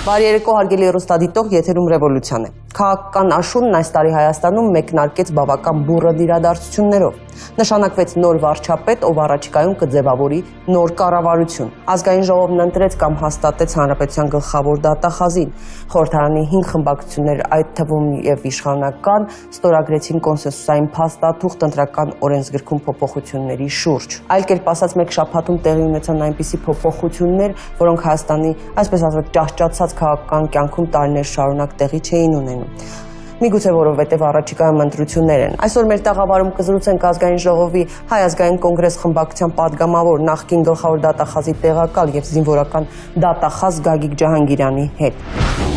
Բարի երեկո, հարգելի հեռուստադիտող, եթերում Ռևոլյուցիան է։ Քաղաքական աշունն այս տարի Հայաստանում մեկնարկեց բավական բուռն իրադարձություններով։ Նշանակվեց նոր վարչապետ, ով առաջիկայում կձևավորի նոր կառավարություն։ Ազգային ժողովն ընտրեց կամ հաստատեց հանրապետության գլխավոր դատախազին։ Խորհրդարանի 5 խմբակցություններ, այդ թվում եւ իշխանական, ստորագրեցին կոնսենսուսային փաստաթուղթ ընտրական օրենսգրքում փոփոխությունների շուրջ։ Այլ կերպ ասած, մեկ շաբաթում տեղի ունեցան այնպիսի փոփոխություններ, որոնք Հայաստանի, այսպես ասած, ճահճացած քաղաքական կյանքում տարիներ շարունակ տեղի չէին ունենում։ Միգուցե որովհետև առաջիկայում ընտրություններ են։ Այսօր մեր տաղավարում կզրուցենք Ազգային ժողովի Հայ ազգային կոնգրես խմբակցության պատգամավոր նախկին գլխավոր դատախազի տեղակալ եւ զինվորական դատախազ Գագիկ Ջահանգիրյանի հետ։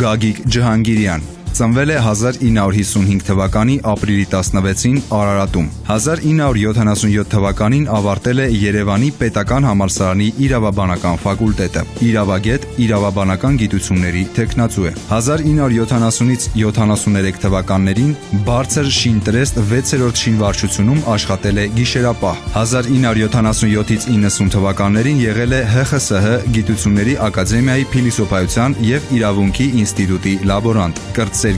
Գագիկ Ջահանգիրյան ծնվել է 1955 թվականի ապրիլի 16-ին Արարատում։ 1977 թվականին ավարտել է Երևանի Պետական համալսարանի իրավաբանական ֆակուլտետը։ Իրավագետ, իրավաբանական գիտությունների թեկնածու է։ 1970-ից 73 թվականներին բարձր շինտրեստ 6-րդ շինվարչությունում աշխատել է գիշերապահ։ 1977-ից 90 թվականներին եղել է ՀԽՍՀ Գիտությունների ակադեմիայի փիլիսոփայության եւ իրավունքի ինստիտուտի լաբորանտ։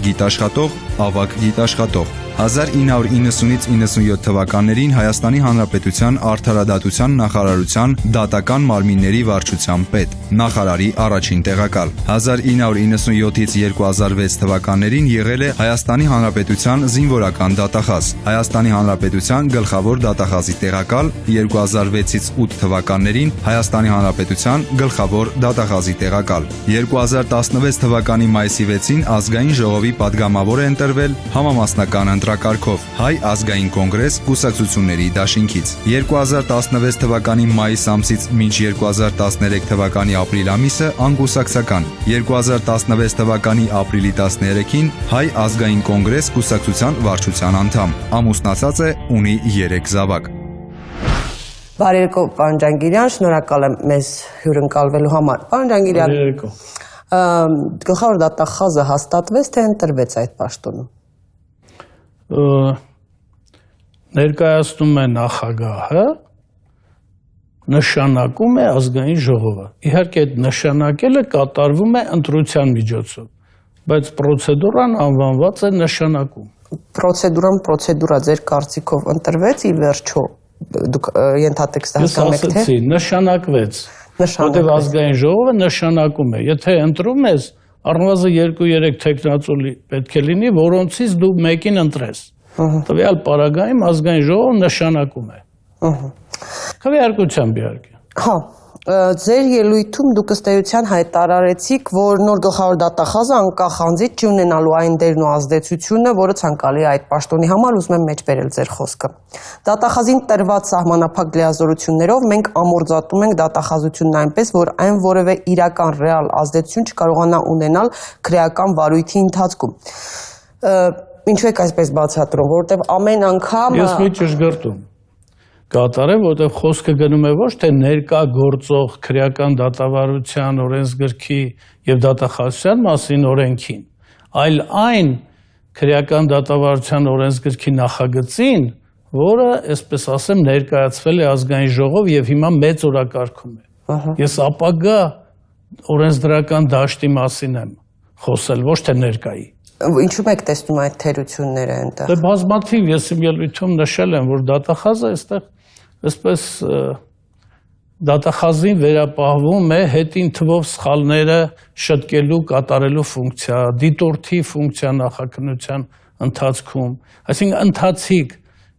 Գիտաշխատող, ավագ գիտաշխատող։ 1990-ից 97 թվականներին Հայաստանի Հանրապետության Արդարադատության նախարարության դատական մարմինների վարչության պետ, նախարարի առաջին տեղակալ։ 1997-ից 2006 թվականներին եղել է Հայաստանի Հանրապետության զինվորական դատախազ, Հայաստանի Հանրապետության գլխավոր դատախազի տեղակալ, 2006-ից 8 թվականներին Հայաստանի Հանրապետության գլխավոր դատախազի տեղակալ։ 2016 թվականի մայիսի 6-ին Ազգային ժողովի պատգամավոր է ընտրվել համամասնական ընտրակարգով Հայ ազգային կոնգրես կուսակցությունների դաշինքից։ 2016 թվականի մայիս ամսից մինչ 2013 թվականի ապրիլ ամիսը անկուսակցական, 2016 թվականի ապրիլի 13-ին Հայ ազգային կոնգրես կուսակցության վարչության անդամ, ամուսնացած է, ունի 3 զավակ։ Բարի երեկո, պարոն Ջահանգիրյան, շնորհակալ եմ մեզ հյուրընկալվելու համար։ Պարոն Ջահանգիրյան, Բարի երեկո։ Գլխավոր դատախազը հաստատվեց, թե ընտրվեց այդ պաշտոնում։ Ներկայացնում է նախագահը, նշանակում է ազգային ժողովը։ Իհարկե այդ նշանակելը կատարվում է ընտրության միջոցով, բայց պրոցեդուրան անվանված է նշանակում։ Պրոցեդուրա ձեր կարծիքով ընտրվեց ի վերջո, դուք ենթատեքստը հասկանում եք, թե։ Ես ասացի, նշանակվեց, որտեղ ազգային ժողովը նշանակում է։ Եթե ընտրում ես, առնվազն 2-3 թեկնածու պետք է լինի, որոնցից դու մեկին ընտրես։ Տվյալ պարագայում ազգային ժողովը նշանակում է։ Քվեարկությամբ իհարկե։ Հա, ձեր ելույթում դուք ըստ էության հայտարարեցիք, որ նոր գլխավոր դատախազը անկախ անձից չի ունենալու այն դերն ու ազդեցությունը, որը ցանկալի է այդ պաշտոնի համար, ուզում եմ մեջբերել ձեր խոսքը։ Դատախազին տրված սահմանափակ լիազորություններով մենք ամորձատում ենք դատախազությունն այնպես, որ այն որևէ իրական ռեալ ազդեցություն չկարողանա ունենալ քրեական վարույթի ընթացքում։ Ինչու եք այսպես բացատրում, որովհետև ամեն անգամ Ես մի ճշգրտում կատարեմ, որտեղ խոսքը գնում է ոչ թե ներկա գործող քրեական դատավարության օրենսգրքի եւ դատախազության մասին օրենքին, այլ այն քրեական դատավարության օրենսգրքի նախագծին, որը, այսպես ասեմ, ներկայացվել է ազգային ժողով եւ հիմա մեծ օրակարգում է։ Ես ապագա օրենսդրական դաշտի մասին եմ խոսել, ոչ թե ներկայի։ Ինչու եք տեսնում այդ թերությունները այնտեղ։ Դե բազմաթիվ ես իմ ելույթում նշել եմ, որ դատախազը այստեղ այսպես դատախազին վերապահվում է հետին թվով սխալները շտկելու, կատարելու ֆունկցիա, դիտորդի ֆունկցիա նախաքննության ընթացքում, այսինքն ընթացիկ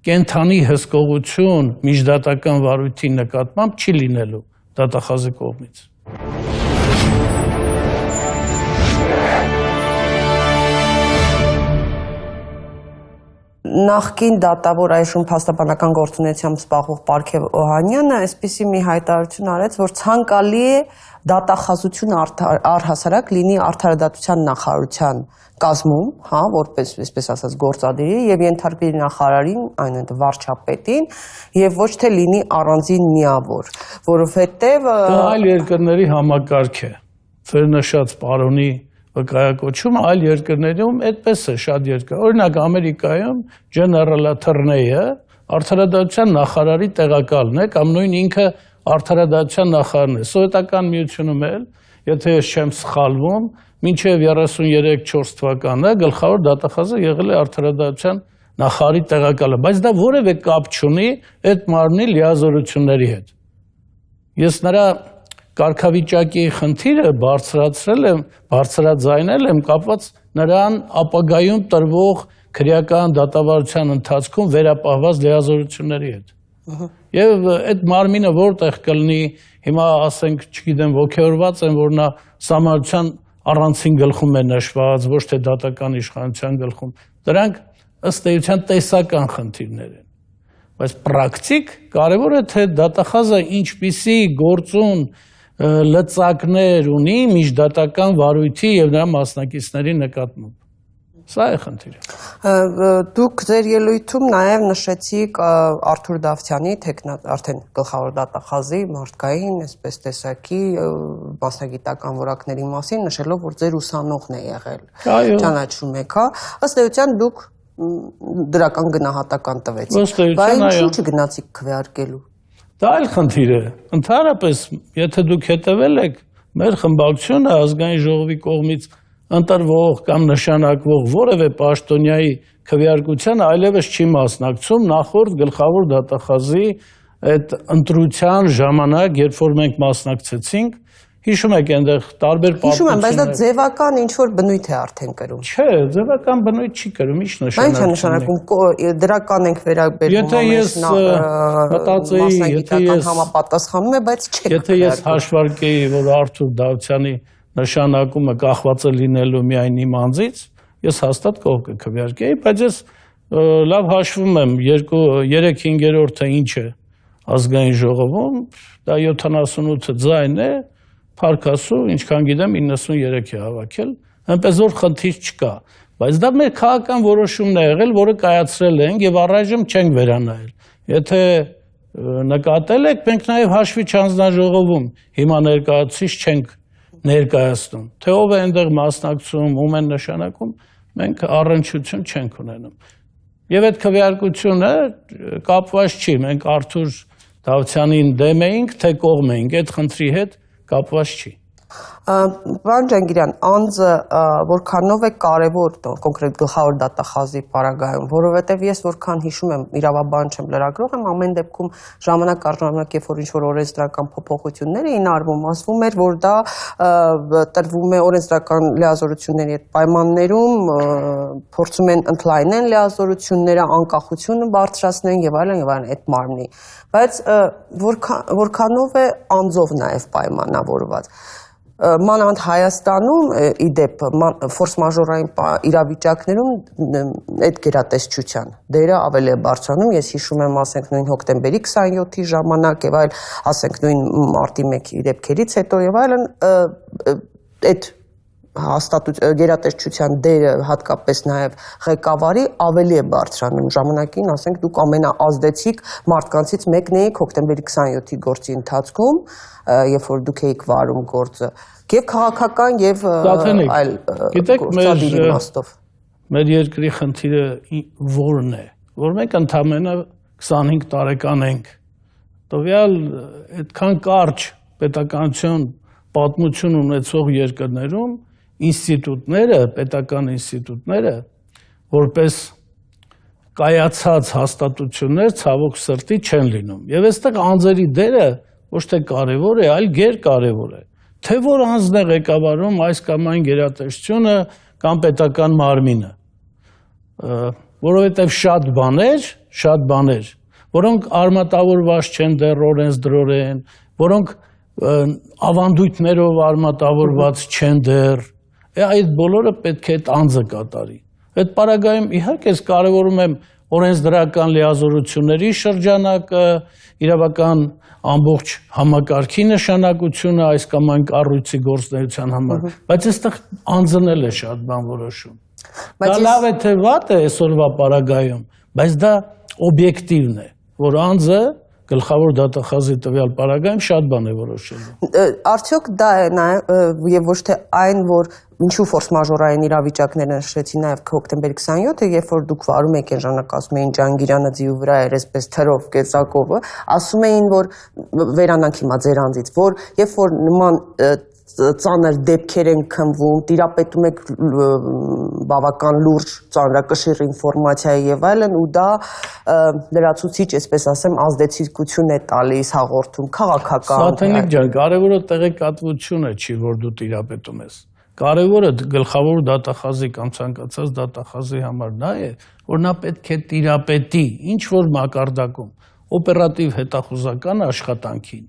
կենթանի հսկողություն միջդատական վարույթի նկատմամբ չի լինելու դատախազի կողմից։ Նախկին դատավոր այժմ փաստաբանական գործունեությամբ զբաղվող Պարքև Օհանյանը այսպիսի մի հայտարարություն արեց, որ ցանկալի է դատախազություն առհասարակ լինի արդարադատության նախարարության կազմում, հա, որպես, այսպես ասած, գործադիրի եւ ենթարկվի նախարարին, այնինչ վարչապետին, եւ ոչ թե լինի առանձին միավոր, որովհետեւ այլ երկրների համակարգ է։ Ձեր նշած պարոնի վկայակոչումը այլ երկրներում այդպես է շատ երկար։ Օրինակ Ամերիկայում General Attorney-ը արդարադատության նախարարի տեղակալն է կամ նույն ինքը արդարադատության նախարարն է։ Սովետական միությունում էլ, եթե ես չեմ սխալվում, մինչև 33-4 թվականը գլխավոր դատախազը եղել է արդարադատության նախարարի տեղակալը, բայց դա որևէ կապ չունի այդ մարմնի լիազորությունների հետ։ Ես նրա կարգավիճակի խնդիրը բարձրաձայնել եմ կապված նրան ապագայում տրվող քրեական դատավարության ընթացքում վերապահված լիազորությունների հետ։ Եվ այդ մարմինը որտեղ կլինի, հիմա ասենք, չգիտեմ, ոգևորված են, որ նա սահմանության առանցին գլխում է նշված, ոչ թե դատական իշխանության գլխում, դրանք ըստ էության տեսական խնդիրներ են, բայց պրակտիկ կարևոր է, թե դատախազը ինչպիսի գործուն լծակներ ունի միջդատական վարույթի եւ նրա մասնակիցների նկատմամբ։ Սա է խնդիրը։ Դուք ձեր ելույթում նաև նշեցիք Արթուր Դավթյանի արդեն գլխավոր դատախազի մարդկային, այսպես տեսակի մասնագիտական որակների մասին, նշելով, որ ձեր ուսանողն է եղել։ Ճանաչում եք, հա։ Ըստ էության դուք դրական գնահատական տվեցիք։ Բայց ինչու չգնացիք քվեարկելու։ Դա այլ խնդիր է։ Ընդհանրապես, եթե դուք հետևել եք, մեր խմբակցությունը ազգային ժողովի կողմից ընտրվող կամ նշանակվող որևէ պաշտոնյայի քվեարկությանը այլևս չի մասնակցում նախորդ գլխավոր դատախազի այդ ընտրության ժամանակ, երբ որ մենք մասնակցեցինք, հիշում եք այնտեղ տարբեր պատմություններ։ Հիշում եմ, բայց դա ձևական ինչ-որ բնույթ է արդեն կրում։ Չէ, ձևական բնույթ չի կրում, ինչ նշանակում։ Ինչ է նշանակում, դրական ենք վերաբերվում համապատասխանում է, բայց չէ։ Եթե ես հաշվարկեի, որ Արթուր Դավթյանի նշանակումը կախված է լինելու միայն իմ անձից, ես հաստատ կողմ կքվեարկեի, բայց ես լավ հաշվում եմ 3/5-ը ինչ է ազգային ժողովում, դա 78 ձայն է, փառքասու, ինչքան գիտեմ 93 է հավաքել, այնպես որ խնդիր չկա, բայց դա մեր քաղաքական որոշումն է եղել, որը կայացրել ենք եւ առայժմ չենք վերանայել։ Եթե նկատել եք, մենք նաեւ հաշվի չանձնաժողովում հիմա ներկայացուցիչ չենք ներկայացնում, թե ով է այնտեղ մասնակցում, ում են նշանակում, մենք առնչություն չենք ունենում։ Եւ այդ քվեարկությունը կապված չի, մենք Արթուր Դավթյանին դեմ էինք, թե կողմ էինք, այդ խնդրի հետ կապված չի։ Պարոն Ջանգիրյան, անձը որքանով է կարևոր կոնկրետ գլխավոր դատախազի պարագայում, որովհետև ես որքան հիշում եմ, իրավաբան չեմ, լրագրող եմ, ամեն դեպքում ժամանակ առ ժամանակ, երբ որ ինչ-որ օրենսդրական փոփոխություններ էին արվում, ասվում էր, որ դա տրվում է օրենսդրական լիազորությունների հետ պայմաններում, փորձում են ընդլայնել լիազորությունները, անկախությունը բարձրացնեն եւ այլն, այդ մարմնի։ Բայց որքանով է անձով նաեւ պայմանավորված։ Մանավանդ Հայաստանում իդեպ ֆորս մաժորային իրավիճակներում այդ գերատեսչության դերը ավելի է բարձրանում, ես հիշում եմ, ասենք նույն հոկտեմբերի 27-ի ժամանակ եւ այլ, ասենք նույն մարտի 1-ի դեպքերից հետո եւ այլն, այդ գերատեսչության դերը հատկապես նաև ղեկավարի ավելի է բարձրանում ժամանակին, ասենք դուք ամենաազդեցիկ մարդկանցից մեկն էիք հոկտեմբերի 27-ի գործի ընթացքում, երբ որ դուք էիք վարում գործը, եւ քաղաքական եւ այլ գործադիր իմաստով։ Մեր երկրի խնդիրը որն է, որ մենք ընդամենը 25 տարեկան ենք, տվյալ այդքան կարճ պետականություն պատմություն ունեցող երկրներում ինստիտուտները, պետական ինստիտուտները, որպես կայացած հաստատություններ ցավոք սրտի չեն լինում։ Եվ այստեղ անձերի դերը ոչ թե կարևոր է, այլ գերկարևոր է։ Թե որ անձն է ղեկավարում այս կամ այն գերատեսչությունը կամ պետական մարմինը, որովհետև շատ բաներ, որոնք արմատավորված չեն դեռ օրենսդրորեն, որոնք ավանդույթներով արմատավորված չեն դեռ, այդ բոլորը պետք է այդ անձը կատարի։ Այդ պարագայում իհարկե ես կարևորում եմ օրենսդրական լիազորությունների շրջանակը, իրավական ամբողջ համակարգի նշանակությունը այս կամ այն կառույցի գործունեության համար, բայց այստեղ անձնել է շատ բան որոշում։ Դա լավ է թե վատ է այսօրվա պարագայում, բայց դա օբյեկտիվն է, որ անձը գլխավոր դատախազի տվյալ պարագայում շատ բան է որոշելու։ Արդյոք դա է նաև եւ ոչ թե այն, որ ինչու ֆորս մաժորային իրավիճակներ նշեցի նաև հոկտեմբերի 27-ը, երբ որ դուք վարում եք այն ժամանակ ասում էին Ջանգիրյանը ձիու վրա էր այսպես թրով կեցակովը, ասում էին, որ վերանանք հիմա ձեր անձից, որ երբ որ նման ծանր դեպքեր են քննվում, տիրապետում եք բավական լուրջ ծանրակշիռ ինֆորմացիայի եւ այլն, ու դա լրացուցիչ, այսպես ասեմ, ազդեցիկություն է տալիս հաղորդում քաղաքական։ Սաթենիկ ջան, կարևորը տեղեկատվությունը չի, որ դու տիրապետում ես։ Կարևորը գլխավոր դատախազի կամ ցանկացած դատախազի համար նա է, որ նա պետք է տիրապետի ինչ որ մակարդակում օպերատիվ հետախուզական աշխատանքին,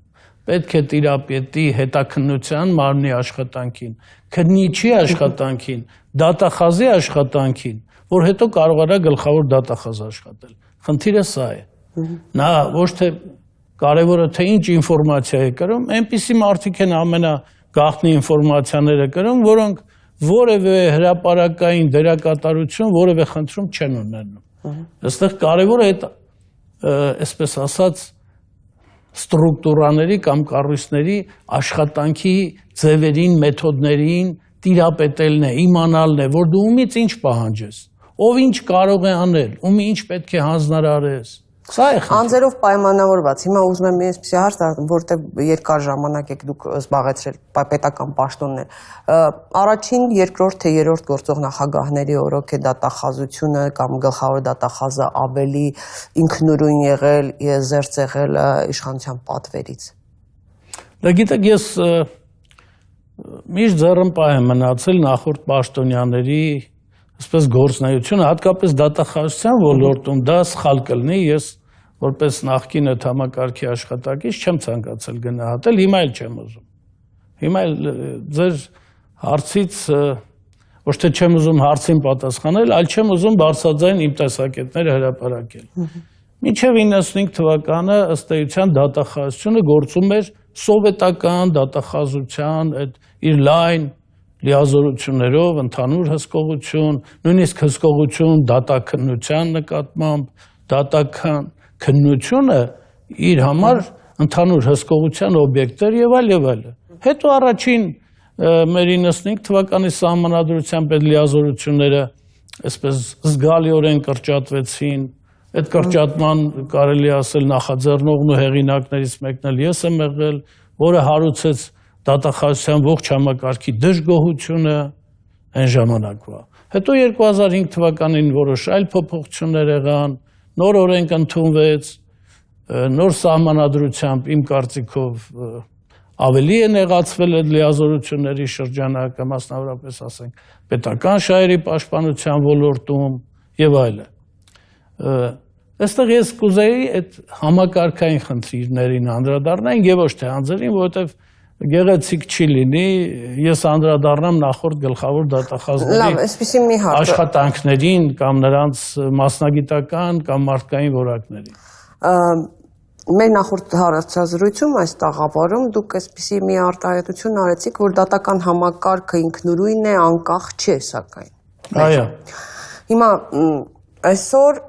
պետք է տիրապետի հետաքննության մարմնի աշխատանքին, քննիչի աշխատանքին, դատախազի աշխատանքին, որ հետո կարողանա գլխավոր դատախազ աշխատել։ Խնդիրը սա է։ Նա ոչ թե կարևորը թե ինչ ինֆորմացիա է կրում, այնպիսի մարդիկ են ամենագաղտնի ինֆորմացիաները կրում, որոնք որևէ հրապարակային դերակատարություն որևէ խնդրում չեն ունենում։ Այստեղ կարևորը այդ այսպես ասած ստրուկտուրաների կամ կառույցների աշխատանքի ձևերին, մեթոդներին տիրապետելն է, իմանալն է, որ դու ումից ինչ պահանջես, ով ինչ կարող է անել, ումի ինչ պետք է հանձնարարես։ Սա է խնդիրը։ Անձերով պայմանավորված։ Հիմա ուզում եմ այսպեսի հարց տալ, որտեղ երկար ժամանակ եք դուք զբաղեցրել պետական պաշտոններ։ Առաջին, երկրորդ թե երրորդ գործող նախագահների օրոք է դատախազությունը կամ գլխավոր դատախազը ավելի ինքնուրույն եղել, զերծ եղել իշխանության պատվերից։ Դա գիտեք, ես միշտ ձեռնպահ եմ մնացել նախորդ պաշտոնյաների այսպես գործնեությունը, հատկապես դատախազության ոլորտում դա սխալ կլինի, ես որպես նախկին այդ համակարգի աշխատակից չեմ ցանկացել գնահատել, հիմա էլ չեմ ուզում։ Հիմա էլ ձեր հարցից ոչ թե չեմ ուզում հարցին պատասխանել, այլ չեմ ուզում բարձրաձայն իմ տեսակետները հրապարակել։ Մինչև 95 թվականը ըստ էության դատախազությունը գործում էր սովետական դատախազության այդ իր լայն լիազորություններով, ընդհանուր հսկողություն, նույնիսկ հսկողություն դատաքննության նկատմամբ, դատական քննությունը իր համար ընդհանուր հսկողության օբյեկտ էր եւ այլ եւ այլ։ Հետո առաջին մեր 95 թվականի սահմանադրությամբ այդ լիազորությունները այսպես զգալիորեն կրճատվեցին։ Այդ կրճատման կարելի ասել նախաձեռնողն ու հեղինակներից մեկն էլ ես եմ եղել, որը հարուցեց դատախազության ողջ համակարգի դժգոհությունը այն ժամանակվա։ Հետո 2005 թվականին որոշ այլ փոփոխություններ եղան, նոր օրենք ընդունվեց, նոր սահմանադրությամբ իմ կարծիքով ավելի է նեղացվել այդ լիազորությունների շրջանակը, մասնավորապես ասենք պետական շահերի պաշտպանության ոլորտում եւ այլն։ Այստեղ ես կուզեի այդ համակարգային խնդիրներին անդրադառնալ եւ ոչ թե անձերին, որովհետեւ գեղեցիկ չի լինի, ես անդրադառնամ նախորդ գլխավոր դատախազների աշխատանքներին կամ նրանց մասնագիտական կամ մարդկային որակներին։ Մեր նախորդ հարցազրույցում այս տաղավարում դուք այսպիսի մի արտահայտություն արեցիք, որ դատական համակարգը ինքնուրույն է, անկախ չէ, սակայն։ Այո։ Հիմա այսօր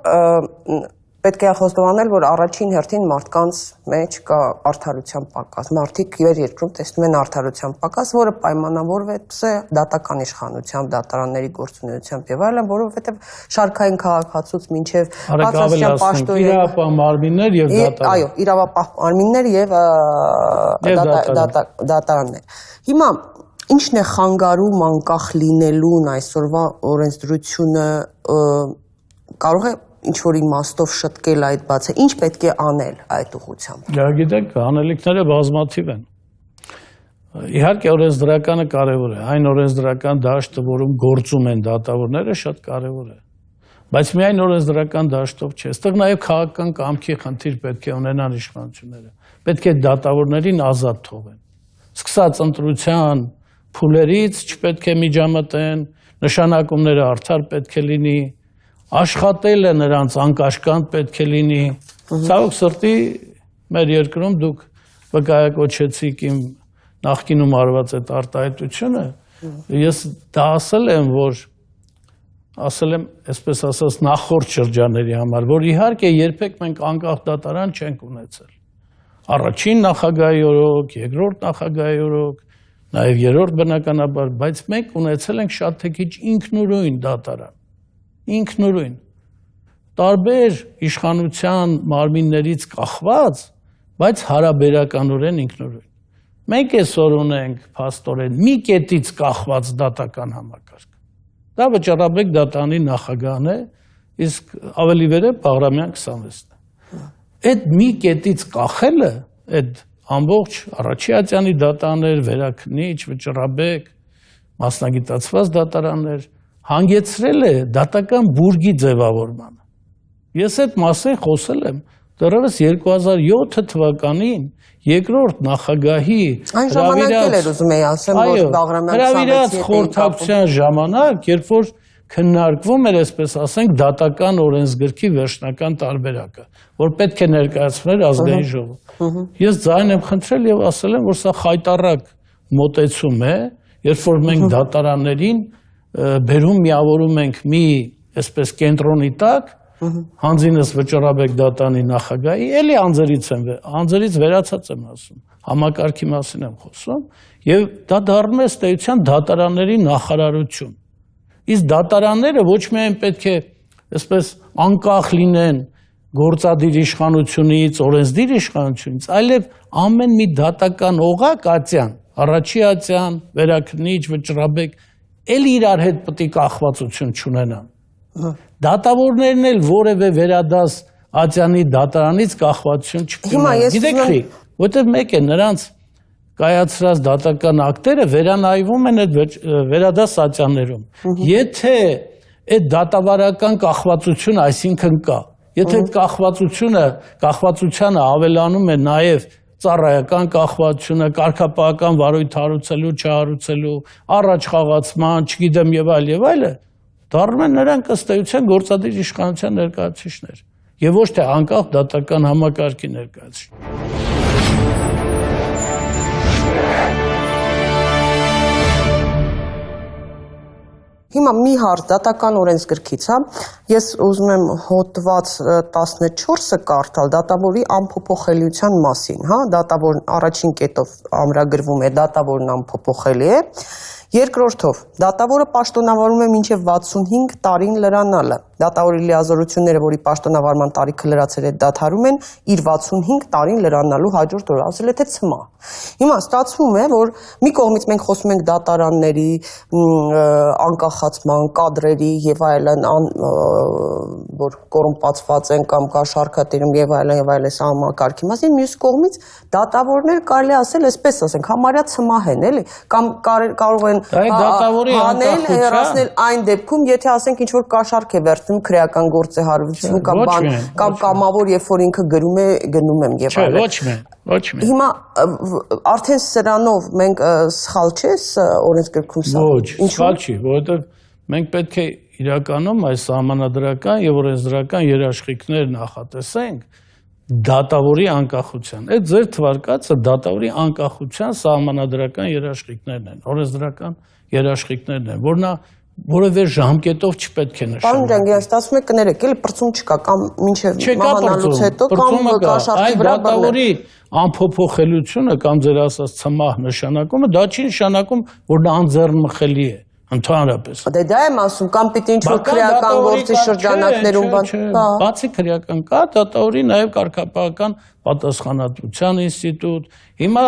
պետք է խոստովանել, որ առաջին հերթին մարդկանց մեջ կա արդարության պակաս։ Մարդիկ իր երկրում տեսնում են արդարության պակաս, որը պայմանավորված է դատական իշխանությամբ, դատարանների գործունեությամբ եւ այլն, որովհետեւ շարքային քաղաքացուց մինչեւ բացասական պաշտոններ, իրավապահ մարմիններ եւ դատարան։ Այո, իրավապահ մարմիններ եւ դատարաններ։ Հիմա ինչն է խանգարում անկախ լինելուն այսօրվա օրենսդրությունը կարող է ինչ-որ իմաստով շտկել այդ բացը, ինչ պետք է անել այդ ուղղությամբ։ Գիտեք, անելիքները բազմաթիվ են։ Իհարկե օրենսդրականը կարևոր է, այն օրենսդրական դաշտը, որում գործում են դատավորները, շատ կարևոր է։ Բայց միայն օրենսդրական դաշտով չէ, այստեղ նաև քաղաքական կամքի խնդիր պետք է ունենան իշխանությունները։ Պետք է դատավորներին ազատ թողեն։ Սկսած ընտրության փուլերից չպետք է միջամտեն, նշանակումները արդար պետք է լինի, աշխատելը նրանց անկաշկանդ պետք է լինի։ Ցավոք սրտի մեր երկրում դուք վկայակոչեցիք իմ նախկինում արված այդ արտահայտությունը, ես դա ասել եմ, այսպես ասած, նախորդ շրջանների համար, որ իհարկե երբեք մենք անկախ դատարան չենք ունեցել։ Առաջին նախագահի օրոք, երկրորդ նախագահի օրոք, նաև երրորդ բնականաբար, բայց մենք ունեցել ենք շատ թե քիչ ինքնուրույն դատարան, ինքնուրույն, տարբեր իշխանության մարմիններից կախված, բայց հարաբերականորեն ինքնուրույն։ Մենք այսօր ունենք փաստորեն մի կետից կախված դատական համակարգ։ Դա Վճռաբեկ դատարանի նախագահն է, իսկ ավելի վերև Բաղրամյան 26-ն է։ Այդ մի կետից կախելը, այդ ամբողջ Առաջիացյանի դատարաններ, Վերաքնիչ, Վճռաբեկ, մասնագիտացված դատարաններ, հանգեցրել է դատական բուրգի ձևավորմանը։ Ես այդ մասին խոսել եմ դեռևս 2007 թվականին երկրորդ նախագահի այն ժամանակ էր ուզում էի ասեմ, որ Բաղրամյան 26-ի խորհրդակցության ժամանակ, երբ որ քննարկվում էր, այսպես ասենք, դատական օրենսգրքի վերջնական տարբերակը, որ պետք է ներկայացնել ազգային ժողով։ Ես ձայն եմ խնդրել եւ ասել եմ, որ սա խայտառակ մոտեցում է, երբ որ մենք դատարաններին բերում միավորում ենք մի, այսպես կենտրոնի տակ, հանձինս Վճռաբեկ դատարանի նախագահի, էլի անձերից վերացած եմ ասում, համակարգի մասին եմ խոսում, եւ դա դառնում է ըստ էության դատարանների նախարարություն։ Իսկ դատարանները ոչ միայն պետք է այսպես անկախ լինեն գործադիր իշխանությունից, օրենսդիր իշխանությունից, այլև ամեն մի դատական օղակ ատյան, Առաջիացյան, Վերաքնիչ, Վճռաբեկ, էլ իրար հետ պետք է կախվածություն չունենան։ Դատավորներն էլ որևէ վերադաս ատյանի դատարանից կախվածություն չունենան։ Գիտեք խի, որտեղ մեկ է նրանց կայացրած դատական ակտերը վերանայվում են այդ վերադաս ատյաններում։ Եթե այդ դատավարական կախվածությունը այսինքն կա, եթե կախվածությանը ավելանում է նաև ծառայական կախվածությունը, կարգապահական վարույթ հարուցելու, չհարուցելու, առաջ խաղացման, չգիտեմ եւ այլը, դառնում են նրանք ըստ էության գործադիր իշխանության ներկայացուցիչներ եւ ոչ թե անկախ դատական համակարգի ներկայացուցիչներ։ Հիմա մի հարց դատական օրենսգրքից, հա, ես ուզում եմ հոդված 14-ը կարդալ դատավորի անփոփոխելիության մասին, հա, դատավորն առաջին կետով ամրագրվում է դատավորն անփոփոխելի է, երկրորդով դատավորը պաշտոնավարում է մինչև 65 տարին լրանալը, դատավորի լիազորությունները, որի պաշտոնավարման տարիքը լրացել է դադարում են իր 65 տարին լրանալու հաջորդ օրը, ասել է թե ցմահ։ Հիմա ստացվում է, որ մի կողմից մենք խոսում ենք դատարանների անկախացման, կադրերի եւ այլն, որ կոռումպացված են կամ կա շարքատիրում եւ այլն համակարգի մասին, մյուս կողմից դատավորներ կարելի ասել, այսպես ասենք, համարյա ցմահ են, էլի, կամ կարող են հանել, հեռացնել այն դեպքում, եթե ասենք ինչ որ կաշառք է վերցնում, քրեական գործ է հարուցվում կամ կամավոր, երբ որ ինքը գրում է, գնում եմ եւ այլն։ Ոչ մի։ Հիմա արդեն սրանով մենք սխալ չէ օրենսգրքում սա։ Ոչ, սխալ չի, որովհետեւ մենք պետք է իրականում այս սահմանադրական եւ օրենսդրական երաշխիքներ նախատեսենք դատավորի անկախության։ Այդ ձեր թվարկածը դատավորի անկախության սահմանադրական երաշխիքներն են, օրենսդրական երաշխիքներն են, որ նա որևէ ժամկետով չպետք է նշանակել։ Պարոն Ջանգիրյան, ստացվում է կներեք, էլի բրծում չկա կամ մինչև մահանալուց հետո կամ կաշառքի վրա դատավորի անփոփոխելիությունը կամ ձեր ասած ցմահ նշանակումը դա չի նշանակում, որ դա անձեռնմխելի է, ընդհանրապես։ Դե դա եմ ասում, կամ պիտի ինչ-որ քրեական գործի շրջանակներում բացի քրեական կա, դատավորի նաև կարգապահական պատասխանատվության ինստիտուտ, հիմա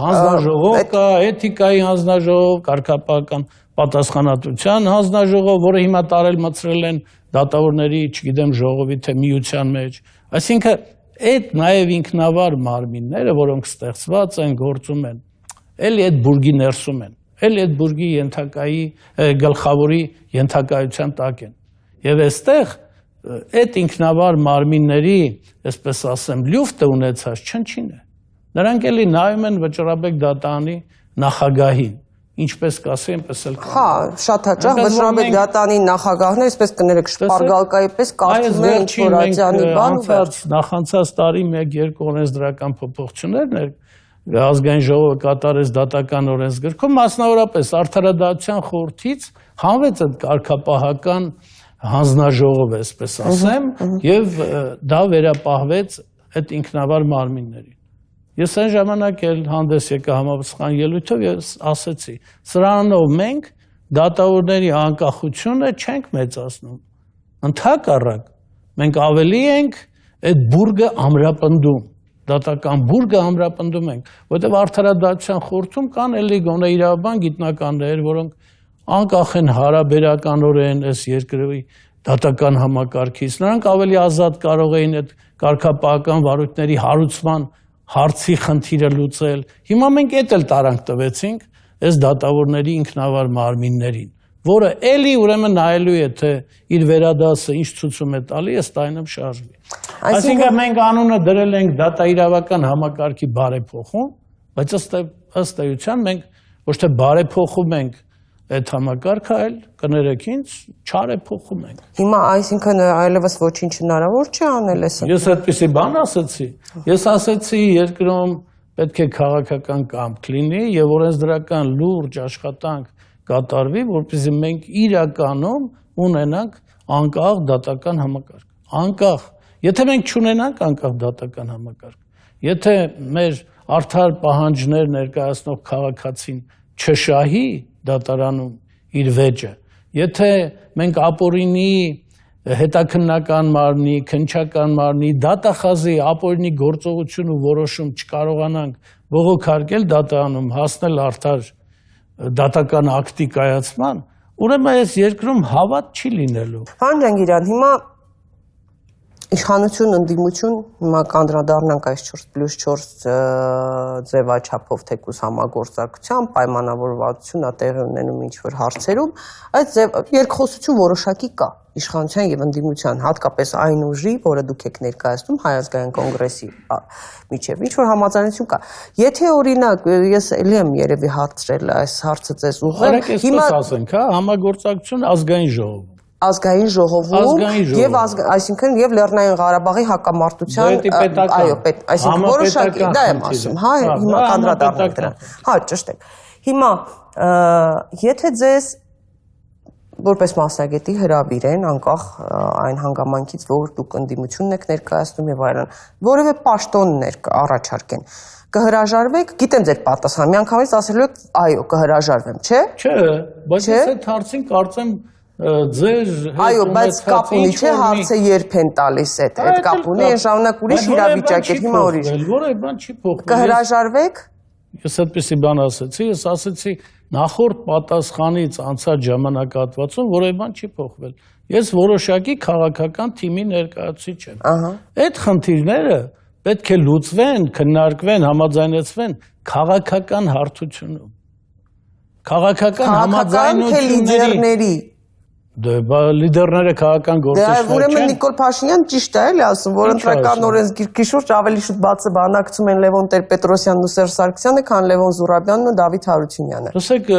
հանձնաժողով կա, էթիկայի հանձնաժողով, կարգապահական պատասխանատվության հանձնաժողով, որը հիմա տարել մցրել են դատավորների, չգիտեմ, ժողովի թե միության մեջ։ Այսինքն այդ նաև ինքնավար մարմինները, որոնք ստեղծված են, գործում են, էլի այդ բուրգի ներսում են, էլի այդ բուրգի ենթակայի գլխավորի ենթակայության տակ են։ Եվ այստեղ այդ ինքնավար մարմինների, այսպես ասեմ, լյուֆտը ունեցած չնչին է։ Նրանք էլի նայում են Վճռաբեկ դատարանի նախագահին, ինչպես կասի, այնպես էլ կա։ Հա, շատ հաճախ Բշրաբեդ դատանի նախագահները, այսպես կներեք, շպարգալկայի պես կարծում են ինչ-որ ատյանի բան ու վերջ։ Նախանցած տարի 1-2 օրենսդրական փոփոխություններ ազգային ժողովը կատարեց դատական օրենսգրքում, մասնավորապես Արդարադատության խորհրդից հանվեց այդ կարգապահական հանձնաժողովը, այսպես ասեմ, եւ դա վերապահվեց այդ ինքնավար մարմիններին։ Ես այն ժամանակ էլ հանդես եկա համապատասխան ելույթով եւ ասեցի. սրանով մենք դատավորների անկախությունը չենք մեծացնում։ Ընդհակառակ, մենք ավելի ենք այդ բուրգը ամրապնդում, դատական բուրգը ամրապնդում ենք, որտեղ Արդարադատության խորհրդում կան էլի գոնե իրավաբան գիտնականներ, որոնք անկախ են հարաբերականորեն այս երկրի դատական համակարգից, նրանք ավելի ազատ կարող էին այդ կարգապահական վարույթների հարուցման հարցի խնդիրը լուծել։ Հիմա մենք էդ էլ տարանք տվեցինք այս դատավորների ինքնավար մարմիններին, որը էլի ուրեմն նայելու է, թե իր վերադասը ինչ ցույցում է տալի, ըստ այնմ շարժվի։ Այսինքն մենք անունը դրել ենք դատաիրավական համակարգի բարեփոխում, բայց ըստ էության մենք ոչ թե բարեփոխում ենք այդ համակարգը, այլ կներեք ինձ, չարեփոխում ենք։ Հիմա այսինքն այլևս ոչինչ հնարավոր չի անել էսը։ Ես այդպեսի բան ասացի։ Ես ասացի երկրում պետք է քաղաքական կամք լինի եւ օրենսդրական լուրջ աշխատանք կատարվի, որպեսզի մենք իրականում ունենանք անկախ դատական համակարգ։ Անկախ, եթե մենք չունենանք անկախ դատական համակարգ, եթե մեր արդար պահանջներ ներկայացնող քաղաքացին չշահի դատարանում իր վեճը, եթե մենք ապօրինի հետաքննական մարմնի, քննչական մարմնի, դատախազի ապօրինի գործողություն ու որոշում չկարողանանք բողոքարկել դատարանում, հասնել արդար դատական ակտի կայացման, ուրեմն այս երկրում հավատ չի լինելու։ Պարոն Ջանգիրյան, հիմա իշխանություն, ընդդիմություն, հիմա կանդրադառնանք այս 4+4 ձևաչափով թեկուզ համագործակցության, պայմանավորվածություն տեղի ունենում ինչ-որ հարցերում, այդ երկխոսություն որոշակի կա իշխանության եւ ընդդիմության, հատկապես այն ուժի, որը դուք եք ներկայացնում Հայ ազգային կոնգրեսի միջև, ինչ-որ համաձայնություն կա։ Եթե օրինակ ես էլի եմ երևի հարցրել այս հարցը ձեզ ուղղել, հիմա ասենք, հա, համագործակցություն ազգային ժողովում ազգային ժողովում եւ այսինքն եւ Լեռնային Ղարաբաղի հակամարտության այո, այսինքն որոշակի դա եմ ասում, հա, հիմա կանդրադառնանք դրան։ Հա, ճիշտ է։ Հիմա եթե ձեզ որպես մասնագետի հրավիրեն անկախ այն հանգամանքից, որ դուք ընդդիմությունն եք ներկայացնում եւ այլն, որևէ պաշտոններ առաջարկեն, կհրաժարվեք, գիտեմ ձեր պատասխանը, միանգամից ասելու եք այո, կհրաժարվեմ, չէ՞։ Չէ, բայց ես այդ հարցին կարծեմ ձեր այո, բայց կապ ունի, չէ, հարցը երբ են տալիս այդ կապ ունի, այն ժամանակ ուրիշ իրավիճակ է, հիմա ուրիշ։ Որևէ բան չի փոխվել։ Կհրաժարվեք։ Ես այդպեսի բան ասացի, ես ասացի նախորդ պատասխանից անցած ժամանակահատվածում որևէ բան չի փոխվել։ Ես որոշակի քաղաքական թիմի ներկայացուցիչ եմ։ Այդ խնդիրները պետք է լուծվեն, քննարկվեն, համաձայնեցվեն քաղաքական հարթությունում։ Քաղաքական համաձայնությունների լիդերները քաղաքական գործիչներ չեն։ Ուրեմն Նիկոլ Փաշինյան ճիշտ է էլի ասում, որ ընտրական օրենսգիրքի շուրջ ավելի շուտ բացը բանակցում են Լևոն Տեր-Պետրոսյանն ու Սերժ Սարգսյանը, քան Լևոն Զուրաբյանն ու Դավիթ Հարությունյանը։ Լսեք,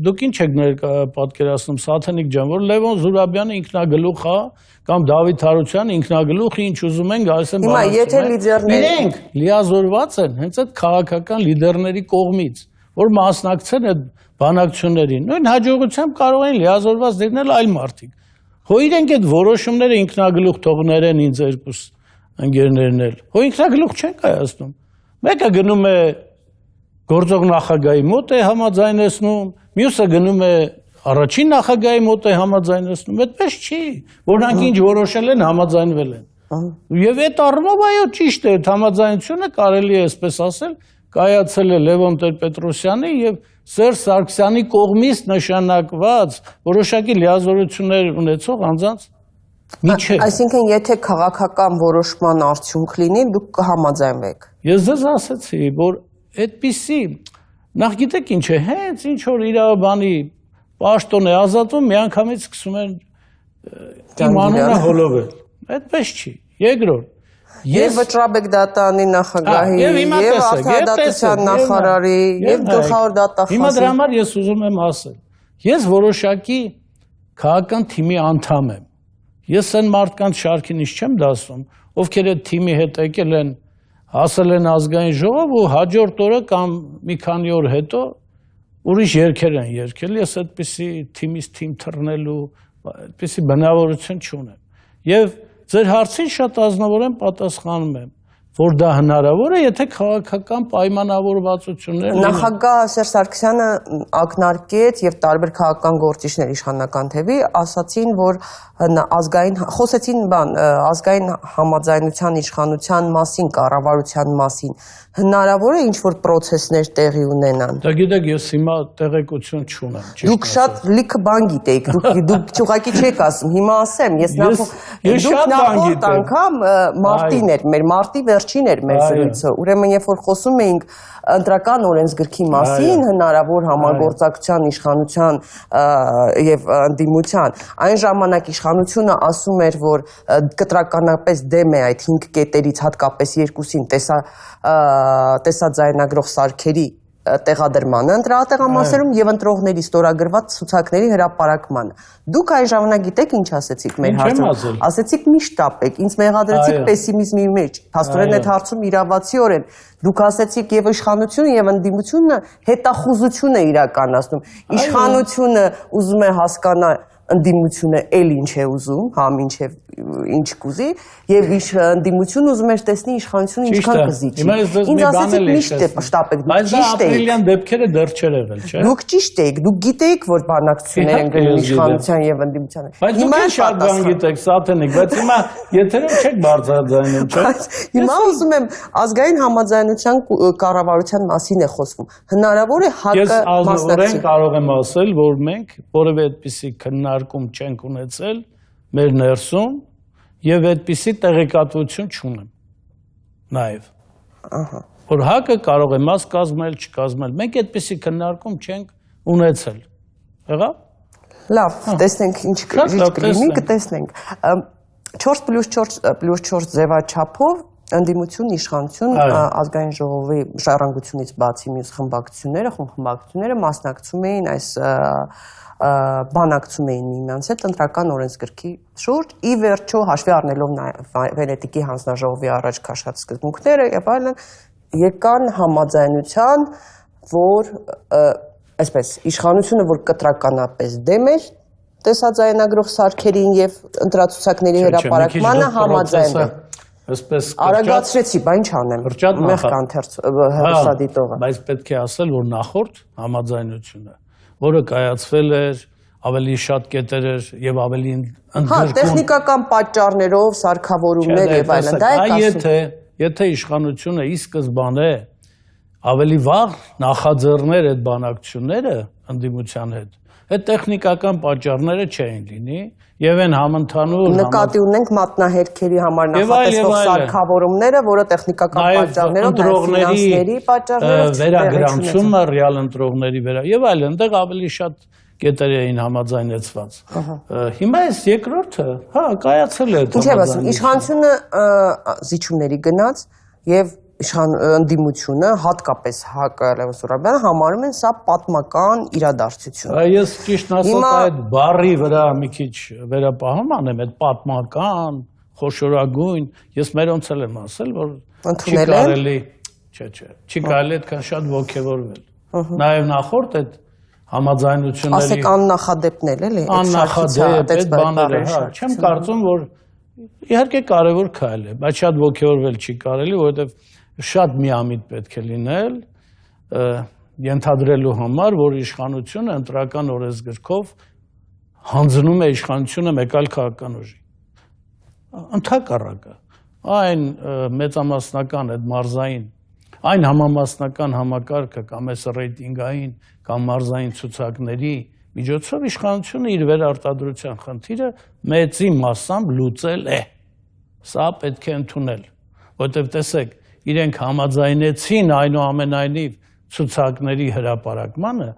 դուք ինչ եք պատկերացնում, Սաթենիկ ջան, որ Լևոն Զուրաբյանը ինքնագլուխ է, կամ Դավիթ Հարությունյանը ինքնագլուխ, ինչ ուզում են, գալիս են բանակցում։ Հիմա եթե լիդերները իրենք լիազորված են հենց այդ քաղաքական լիդերների կողմից, որ մասնակցեն այդ բանակցություններին, նույն հաջողությամբ կարող են լիազորված դառնել այլ մարդիկ։ Հո իրենք այդ որոշումները ինքնագլուխ թողներեն ինձ երկուս ընկերներն էլ։ Հո ինքնագլուխ չեն կայացնում։ Մեկը գնում է գործող նախագահի մոտ է համաձայնեցնում, մյուսը գնում է առաջին նախագահի մոտ է համաձայնեցնում։ Այդպես չի, որ նրանք ինչ որոշել են, համաձայնվել են։ Եվ այդ առումով այո ճիշտ է, այդ համաձայնությունը կարելի է այսպես ասել, կայացել է Լևոն Տեր-Պետրոսյանի եւ Սերժ Սարգսյանի կողմից նշանակված որոշակի լիազորություններ ունեցող անձանց միջև։ Այսինքն եթե քաղաքական որոշման արդյունք լինի, դուք կհամաձայնվեք։ Ես ձեզ ասացի, որ այդպիսի նախ գիտեք ինչ է, հենց ինչ որ իրավաբանի պաշտոն է ազատվում, միանգամից սկսում են իմ անունը հոլովել։ Այդպես չի։ Երկրորդ, Եվ Վճռաբեկ դատանի նախագահի, Եվ հիմա եւ տեսեք, Արդարադատության նախարարի, եւ գլխավոր դատախազի։ Հիմա դրա համար ես ուզում եմ ասել, ես որոշակի քաղաքական թիմի անդամ եմ։ Ես այն մարդկանց շարքին չեմ դասում, ովքեր այդ թիմի հետ եկել են, հասել են ազգային ժողով ու հաջորդ օրը կամ մի քանի օր հետո ուրիշ երգեր են երգել, ես այդպիսի թիմից թիմ թռնելու, այդպիսի բնավորություն չունեմ։ Եվ ձեր հարցին շատ ազնվորեն պատասխանում եմ, որ դա հնարավոր է, եթե քաղաքական պայմանավորվածություններ Նախագահ Սերժ Սարգսյանը ակնարկեց եւ տարբեր քաղաքական գործիչներ իշխանական թևի ասացին, որ խոսեցին ազգային համաձայնության իշխանության մասին, կառավարության մասին, հնարավոր է ինչ-որ process-ներ տեղի ունենան։ Դա գիտեք, ես հիմա տեղեկություն չունեմ։ Դուք շատ լիքը բան գիտեք, դուք ուղղակի չեք ասում, հիմա ասեմ, դուք նախորդ անգամ մարտին էր, մեր մարտի վերջին էր մեր զրույցը, ուրեմն երբ որ խոսում էինք ընտրական օրենսգրքի մասին, հնարավոր համագործակցության իշխանության եւ ընդդիմության, այն ժամանակ իշխանությունը ասում էր, որ կտրականապես դեմ է այդ 5 կետերից հատկապես երկուսին տեսաձայնագրող սարքերի տեղադրմանը ընտրատեղամասերում եւ ընտրողների ստորագրված ցուցակների հրապարակմանը։ Դուք այն ժամանակ գիտեք ինչ ասեցիք մեր հարցում։ Ասեցիք մի շտապեք, ինձ մեղադրեցիք պեսիմիզմի մեջ։ Փաստորեն այդ հարցում իրավացիորեն դուք ասեցիք եւ իշխանությունը եւ ընդդիմությունը հետախուզություն է իրականացնում։ Իշխանությունը ուզում է հասկանալ ընդդիմությունը էլ ինչ է ուզում, համ ինչ կուզի, եւ ընդդիմությունը ուզում էր տեսնի իշխանությունը ինչքան կզիջի։ Ինձ ասեցիք միշտ շտապեք, դուք ճիշտ եք։ Ապրիլյան դեպքերը դեռ չեր եղել, չէ՞։ Դուք ճիշտ եք, դուք գիտեիք, որ բանակցություններ են գնում իշխանության եւ ընդդիմության։ Բայց դուք շատ բան գիտեք, Սաթենիկ, բայց հիմա եթերում չեք բարձրաձայնում, չէ՞։ Հիմա ուզում եմ ազգային համաձայնության կառավարության մասին է խոսվում։ Հնարավոր է հակը մասնակցել։ Ես կարող եմ ասել, որ մենք որևէ այդպիսի քննարկում չենք ունեցել մեր ներսում եւ այդպիսի տեղեկատվություն չունեմ նաեւ որ հակը կարող է մաս կազմել, չկազմել։ Մենք այդպիսի քննարկում չենք ունեցել։ Եղավ։ Լավ, տեսնենք ինչ կլինի, կտեսնենք։ 4+4+4 ձևաչափով ընդդիմություն, իշխանություն, ազգային ժողովի ժառանգությունից բացի մյուս խմբակցությունները մասնակցում էին այս բանակցում էին միմյանց հետ ընտրական օրենսգրքի շուրջ, ի վերջո հաշվի առնելով Վենետիկի հանձնաժողովի առաջ քաշած սկզբունքները եւ այլն, եկան համաձայնության, որ այսպես իշխանությունը, որ կտրականապես դեմ էր տեսաձայնագրող սարքերին եւ ընտրացուցակների հրապարակմանը համաձայն է։ Այսպես արագացրեցի, բան չանեմ։ Մեղ կանթերց հրուսադիտողը։ Բայց պետք է ասել, որ նախորդ համաձայնությունը, որը կայացվել էր, ավելի շատ կետեր էր եւ ավելի ընդգրկուն։ Տեխնիկական պատճառներով, սարքավորումներ եւ այլն, դա է ասում։ Եթե իշխանությունը ի սկզբանե ավելի վաղ նախաձեռներ այդ բանակցությունները ընդդիմության հետ, այդ տեխնիկական պատճառները չէին լինի եւ այն համընդհանուր նկատի ունենք մատնահերքերի համար նախատեսվող սարքավորումները, որը տեխնիկական պատճառներով ֆինանսների պատճառներով վերագրանցումը ռեալ ընտրողների եւ այլն, այնտեղ ավելի շատ կետեր էին համաձայնեցված։ Հիմա այս երկրորդը, կայացել է այդ համաձայնությունը։ Ինչ եմ ասում, իշխանությունը զիջումների գնաց եւ ընդդիմությունը, հատկապես ՀԱԿ-ը, Լևոն Սուրաբյանը համարում են սա պատմական իրադարձություն։ Ես ճիշտն ասած այդ բառի վրա մի քիչ վերապահում անեմ, այդ պատմական, խոշորագույն, ես մերոնց էլ եմ ասել, որ չի կարելի, չի կարելի այդքան շատ ոգևորվել։ Նաև նախորդ այդ համաձայնությունների ասեք աննախադեպն էլի, աննախադեպ այդ բաները, չեմ կարծում, որ իհարկե կարևոր քայլ է, բայց շատ ոգևորվել չի կարելի, որովհետև շատ միամիտ պետք է լինել ենթադրելու համար, որ իշխանությունը ընտրական օրենսգրքով հանձնում է իշխանությունը մեկ այլ քաղաքական ուժի։ Ընդհակառակը, այն մեծամասնական այդ մարզային, այն համամասնական համակարգը կամ այս ռեյտինգային կամ մարզային ցուցակների միջոցով իշխանությունը իր վերարտադրության խնդիրը մեծի մասամբ լուծել է։ Սա պետք է ընդունել, որտեղ տեսեք, իրենք համաձայնեցին այնուամենայնիվ ցուցակների հրապարակմանը,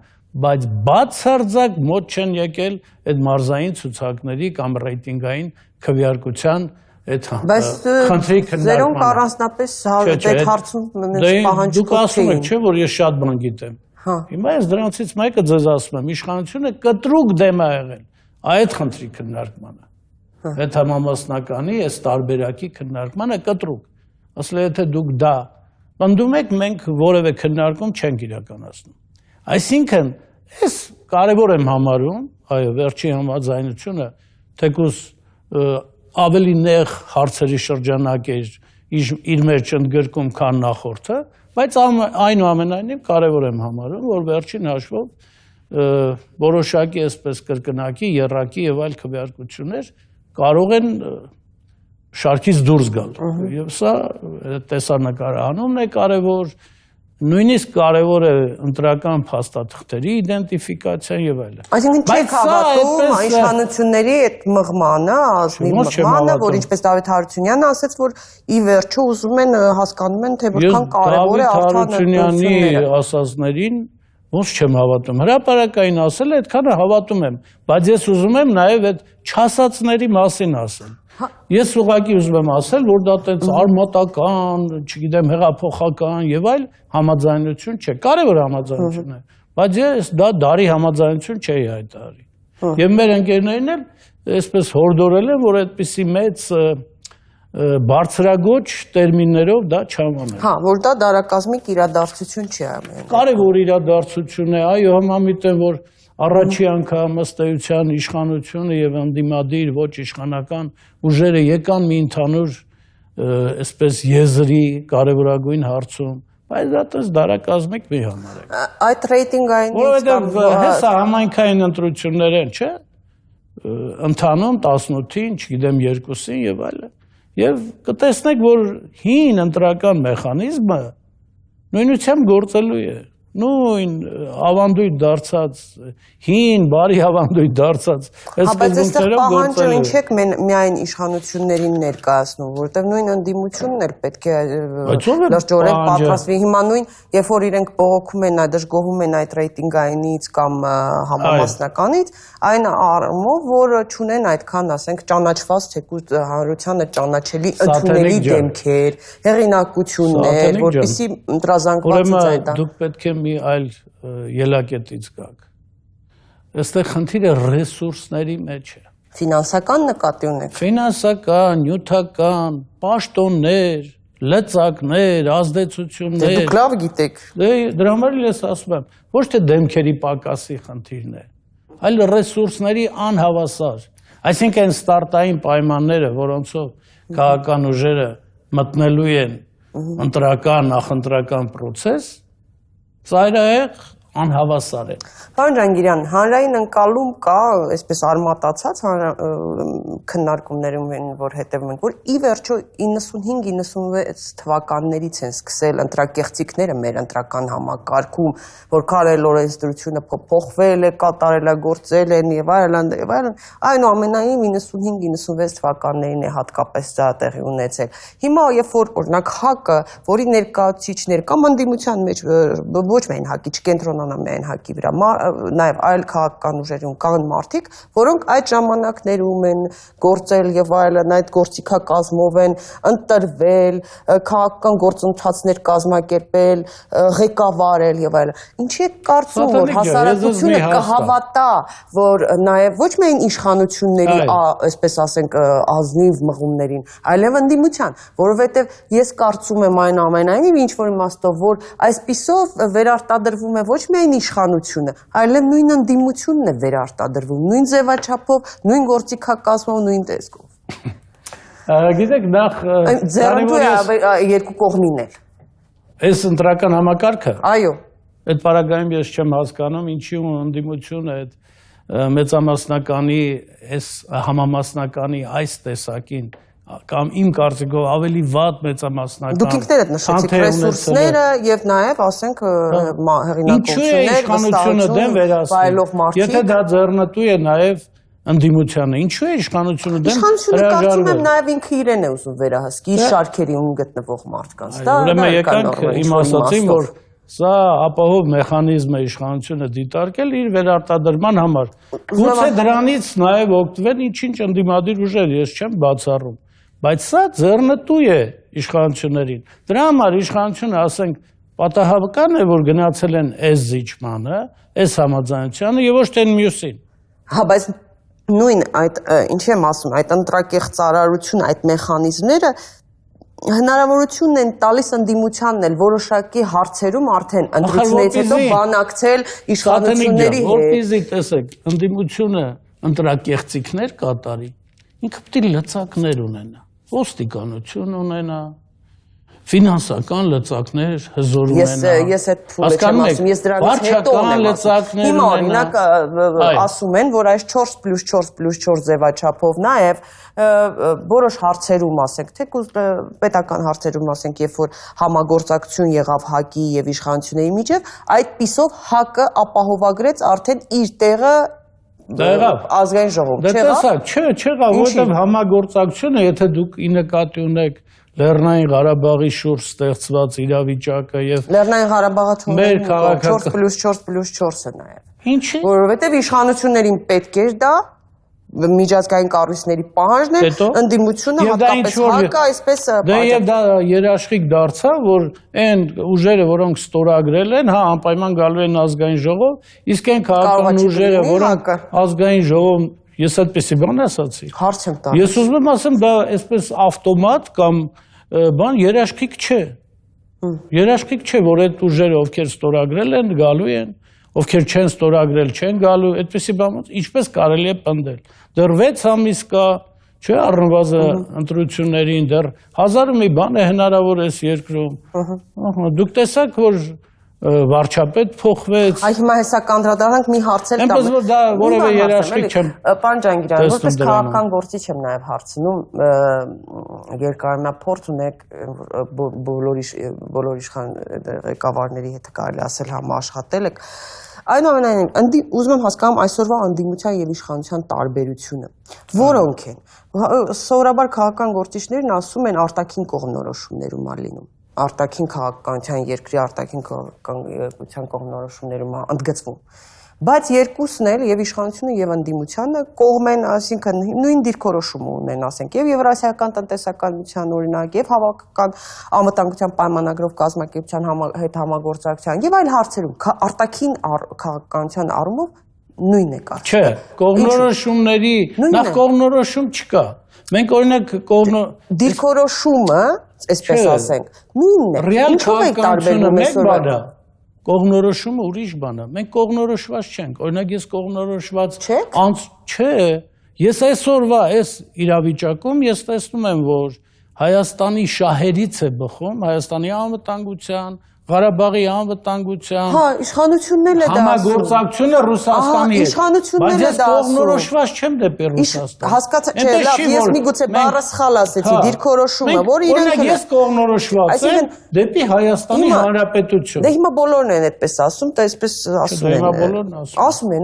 բայց բացարձակ մոտ չեն եկել այդ մարզային ցուցակների կամ ռեյտինգային քվեարկության այդ Բայց խնդրի ձերոնք քննարկմանը։ առանձնապես այդ հարցում Դե դուք պահանջկոտ ասում եք, չէին։ չէ, որ ես շատ բան գիտեմ։ Հիմա ես դրանցից մեկը ձեզ ասում եմ, իշխանությունը կտրուկ դեմ է եղել այդ խնդրի քննարկմանը։ Այդ համամասնականի, այս տարբերակի քննարկմանը կտրուկ։ Ասել եթե դուք դա պնդում եք, մենք որևէ քննարկում չենք իրականացնում։ Այսինքն, ես կարևոր եմ համարում, այո, վերջի համաձայնությունը, թեկուզ ավելի նեղ հարցերի շրջանակ էր իր մեջ ընդգրկում, քան նախորդը, բայց այնուամենայնիվ կարևոր եմ համարում, որ վերջին հաշվով որոշակի այսպես կրկնակի, եռակի եւ այլ քվեարկություններ կարող են շարքից դուրս գալ։ Եվ սա տեսանկարահանումն է կարևոր, նույնիսկ կարևոր է ընտրական փաստաթղթերի իդենտիֆիկացիան եւ այլն։ Այսինքն չեք հավատում իշխանությունների այդ մղմանը, ազնիվ մղմանը, որ ինչպես Դավիթ Հարությունյանը ասաց, որ ի վերջո ուզում են հասկանում են, թե որքան կարևոր է Հարությունյանի ասածներին ոնց չեմ հավատում։ Հրապարակային ասել է, այդքանը հավատում եմ, բայց ես ուզում եմ նաեւ այդ չասածների մասին ասել։ Ես ուղղակի ուզում եմ ասել, որ դա տենց արմատական, չգիտեմ, հեղափոխական եւ այլ համաձայնություն չէ։ Կարևոր համաձայնություն է, բայց ես դա դարի համաձայնություն չէի հայտարարի։ Եվ մեր ընկերներն էլ այսպես հորդորել են, որ այդպիսի մեծ բարձրագոչ տերմիններով դա չանվանեն։ Հա, որ դա դարակազմիկ իրադարձություն չի ամեն։ Կարևոր իրադարձություն է, այո, համամիտ եմ, որ առաջի անգամ ըստ էության իշխանությունը եւ ընդդիմադիր ոչ իշխանական ուժերը եկան մի ընդհանուր այսպես եզրի կարևորագույն հարցում, բայց դա տես դարակազմիկ մի համար է։ Այդ ռեյտինգային որովհետեւ հեսա համայնքային ընտրություններ են, չէ՞, ընդհանում 18-ին, չգիտեմ 2-ին եւ այլն։ Եվ կտեսնեք, որ հին ընտրական մեխանիզմը նույնությամբ գործելու է։ Նույն ավանդույթ դարձած, հին, բարի ավանդույթ դարձած, այս սկզբունքներով գործելու։ Ինչ եք միայն իշխանություններին ներկայացնում, որտեղ նույն ընդդիմությունն էլ պետք է լրջորեն պատրաստվի։ Հիմա նույն, երբ որ իրենք բողոքում են, դժգոհում են այդ ռեյտինգայինից կամ համամասնականից, այն առումով, որ չունեն այդքան, ասենք, ճանաչված թեկուզ հանրությանը ճանաչելի ընդունելի դեմքեր, հեղինակություններ, որպեսզի ընտրազանգվածից այդ դուք պետք է մի այլ ելակետից գաք։ Այստեղ խնդիրը ռեսուրսների մեջ է։ Ֆինանսական նկատի ունեք։ Ֆինանսական, նյութական, պաշտոններ, լծակներ, ազդեցություններ։ Դուք լավ գիտեք։ Դրա համար ես ասում եմ, ոչ թե դեմքերի պակասի խնդիրն է, այլ ռեսուրսների անհավասար։ Այսինքն ստարտային պայմանները, որոնցով քաղաքական ուժերը մտնելու են ընտրական, նախընտրական process, ծայրահեղ անհավասար է։ Պարոն Ջանգիրյան, հանրային ընկալում կա, այսպես արմատացած քննարկումներում են, որ հետևում ենք, որ ի վերջո 95-96 թվականներից են սկսել ընտրակեղծիքները մեր ընտրական համակարգում, որ քարել օրենսդրությունը փոփոխվել է, կատարելագործել են եւ այլն եւ այլն, այնուամենայնիվ 95-96 թվականներին է հատկապես դա տեղի ունեցել։ Հիմա երբ որ օրինակ ՀԱԿ-ը, որի ներկայացուցիչներ կամ ընդդիմության մեջ ոչ միայն ՀԱԿ-ի չկենտրոնանա միայն ՀԱԿ-ի վրա, նաև այլ քաղաքական ուժերում կան մարդիկ, որոնք այդ ժամանակներում են գործել եւ այլն, այդ գործիքակազմով են ընտրվել, քաղաքական գործընթացներ կազմակերպել, ղեկավարել եւ այլն։ Ինչի է կարծում, որ հասարակությունը կհավատա, որ նաև ոչ միայն իշխանությունների, այսպես ասենք, ազնիվ մղումներին, այլև ընդդիմության, որովհետեւ ես կարծում եմ այնուամենայնիվ ինչ որ իմաստով, որ այսպիսով վերարտադրվում է ոչ միայն իշխանությունը, այլև նույն ընդդիմությունն է վերարտադրվում, նույն ձևաչափով, նույն գործիքակազմով, նույն տեսքով։ Գիտեք, նախ ձեռնտու է երկու կողմին էլ։ Այս ընտրական համակարգը։ Այո։ Այդ պարագայում ես չեմ հասկանում, ինչի ընդդիմությունը այդ մեծամասնականի, այս համամասնականի այս տեսակին կամ իմ կարծիքով ավելի վատ մեծամասնական։ Դուք ինքներդ նշեցիք ռեսուրսները եւ նաեւ, ասենք, հեղինակություններ, վայելող մարդիկ։ Եթե դա ձեռնտու է նաեւ ընդդիմությանը, ինչու է իշխանությունը դեմ հրաժարվել։ Իշխանությունը կարծում եմ նաեւ ինքը իրեն է ուզում վերահսկի իր շարքերում գտնվող մարդկանց։ Դա ուրեմն եկանք իմ ասացին, որ սա ապահով մեխանիզմ է իշխանությունը դիտարկել իր վերարտադրման համար։ Գուցե դրանից նաև օգտվեն ինչ-ինչ ընդդիմադիր ուժեր, ես չեմ բացառում, Բայց սա ձեռնտու է իշխանություններին։ Դրա համար իշխանությունը, ասենք, պատահական է, որ գնացել են այս զիջմանը, այս համաձայնությանը եւ ոչ թե մյուսին։ Հա, բայց նույն այդ ինչի եմ ասում, այդ ընտրակեղծարարություն, այդ մեխանիզմները հնարավորությունն են տալիս ընդդիմությանն էլ որոշակի հարցերում արդեն ընտրությունից հետո բանակցել իշխանությունների հետ։ Որպեսզի տեսեք, ընդդիմությունը ընտրակեղծիքներ կատարի, ինքը պետք է լծակներ ունենա, ոստիկանություն ունենա, ֆինանսական լծակներ, հզոր ունենա։ Ես այդ փուլը չեմ ասում, ես դրանից հետո եմ ասում։ Հիմա օրինակ ասում են, որ այս 4+4+4 ձևաչափով նաև որոշ հարցերում, ասենք, թեկուզ պետական հարցերում, ասենք, երբ որ համագործակցություն եղավ ՀԱԿ-ի եւ իշխանությունների միջև, այդ պիսով ՀԱԿ-ը ապահովագրեց արդեն իր տեղը ազգային ժողովում, չեղավ։ Դե տեսակ, չեղավ, որովհետեւ համագործակցությունը, եթե դուք ի նկատի ունեք Լեռնային Ղարաբաղի շուրջ ստեղծված իրավիճակը եւ Լեռնային Ղարաբաղը թողնենք 4+4+4-ը նաեւ։ Ինչի՞։ Որովհետեւ իշխանություններին պետք էր դա միջազգային կառույցների պահանջն էր, ընդդիմությունը հատկապես ՀԱԿ-ը այսպես Դե եւ դա երաշխիք դարձավ, որ այն ուժերը, որոնք ստորագրել են, հա, անպայման գալու են ազգային ժողով, իսկ այն քաղաքական ուժերը, որոնք ազգային ժողով Ես այդպեսի բան ասացի։ Հարց եմ տալիս։ Ես ուզում եմ ասեմ, դա այսպես ավտոմատ կամ բան երաշխիք չէ։ Երաշխիք չէ, որ այդ ուժերը, ովքեր ստորագրել են, գալու են, ովքեր չեն ստորագրել, չեն գալու, այդպեսի բան, ինչպես կարելի է պնդել։ Դեռ 6 ամիս կա, չէ, առնվազն ընտրություններին, դեռ 1000 մի բան է հնարավոր այս երկրում։ Դուք տեսաք, որ վարչապետ փոխվեց։ Այ հիմա հեսա կանդրադառնանք մի հարց էլ տամ։ Այնպես որ դա որևէ երաշխիք չեմ։ Պարոն Ջանգիրյան, որպես քաղաքական գործիչ եմ նաև հարցնում, երկարամյա փորձ ունեք բոլոր իշխան ղեկավարների հետ կարելի ասել համաաշխատել եք։ Այնուամենայնիվ, ուզում եմ հասկանամ այսօրվա ընդդիմության եւ իշխանության տարբերությունը։ Որոնք են։ Սովորաբար քաղաքական գործիչներն ասում են արտաքին կողմնորոշումներում ա լինում։ Արտաքին քաղաքականության երկրի արտաքին քաղաքականության կողմնորոշումներում ընդգծվում։ Բայց երկուսն էլ եւ իշխանությունը եւ ընդդիմությանը կողմ են, այսինքն նույն դիրքորոշումը ունեն, ասենք, եւ Եվրասիական տնտեսականության օրինակ, եւ հավաքական անվտանգության պայմանագրով կազմակերպության հետ համագործակցության եւ այլ հարցերում արտաքին քաղաքականության առումով նույնն է կարծես։ Չէ, կողմնորոշումների նախ կողմնորոշում չկա։ Մենք օրինակ դիրքորոշումը, այսպես ասենք, նույնն է։ Ինչու է տարբերվում այսօր։ Կողմնորոշումը ուրիշ բան է։ Մենք կողմնորոշված չենք։ Օրինակ ես կողմնորոշված չէ։ Ես այսօրվա այս իրավիճակում ես տեսնում եմ, որ Հայաստանի շահերից է բխում Հայաստանի անվտանգության, Ղարաբաղի անվտանգության։ Հա, իշխանությունն էլ է դա համագործակցությունը Ռուսաստանի հետ։ Իշխանությունն էլ է դա ասում։ Բայց ես կողմնորոշված չեմ դեպի Ռուսաստան։ Հասկացա, չէ, լավ, ես միգուցե բառը սխալ ասեցի, դիրքորոշումը, որ իրենք ես կողմնորոշված եմ դեպի Հայաստանի Հանրապետություն։ Դե հիմա բոլորն են այդպես ասում, դա այսպես ասում են։ Հիմա բոլորն ասում